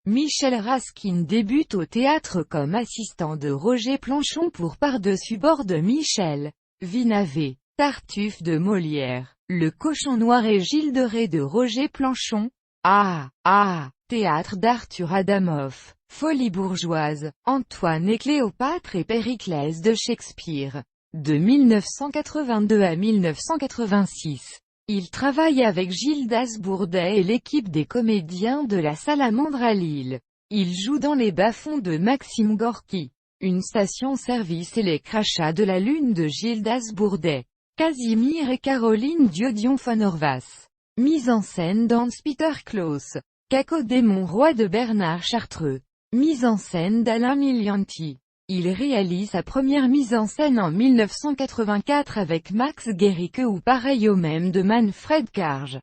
Michel Raskin débute au théâtre comme assistant de Roger Planchon pour Par-dessus bord de Michel Vinavet. Tartuffe de Molière, Le Cochon Noir et Gilles de Ré de Roger Planchon. Théâtre d'Arthur Adamoff, Folie bourgeoise, Antoine et Cléopâtre et Périclès de Shakespeare. De 1982 à 1986. Il travaille avec Gildas Bourdet et l'équipe des comédiens de la Salamandre à Lille. Il joue dans Les bas-fonds de Maxime Gorky, Une station-service et Les crachats de la lune de Gildas Bourdet. Casimir et Caroline Diodion von Orvas. Mise en scène d'Hans Peter Klaus. Cacodémon roi de Bernard Chartreux. Mise en scène d'Alain Milianti. Il réalise sa première mise en scène en 1984 avec Max Guericke ou Pareil au même de Manfred Karge.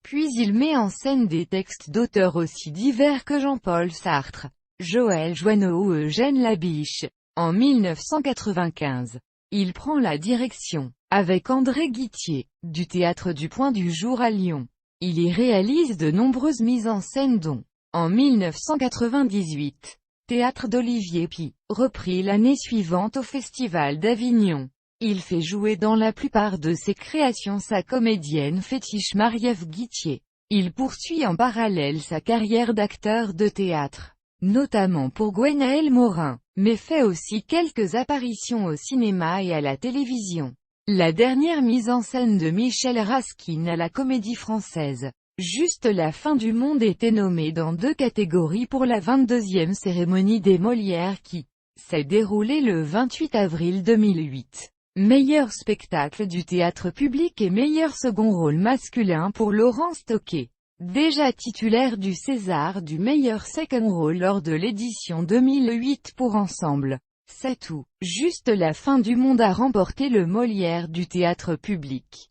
Puis il met en scène des textes d'auteurs aussi divers que Jean-Paul Sartre, Joël Joanneau ou Eugène Labiche. En 1995, il prend la direction, avec André Guittier, du Théâtre du Point du Jour à Lyon. Il y réalise de nombreuses mises en scène dont, en 1998, Théâtre d'Olivier Py, repris l'année suivante au Festival d'Avignon. Il fait jouer dans la plupart de ses créations sa comédienne fétiche Marie-Ève Guittier. Il poursuit en parallèle sa carrière d'acteur de théâtre, notamment pour Gwenaël Morin, mais fait aussi quelques apparitions au cinéma et à la télévision. La dernière mise en scène de Michel Raskin à la Comédie Française, Juste la fin du monde, était nommée dans 2 catégories pour la 22e cérémonie des Molières qui s'est déroulée le 28 avril 2008. Meilleur spectacle du théâtre public et meilleur second rôle masculin pour Laurent Stocké, déjà titulaire du César du meilleur second rôle lors de l'édition 2008 pour Ensemble. C'est tout. Juste la fin du monde a remporté le Molière du théâtre public.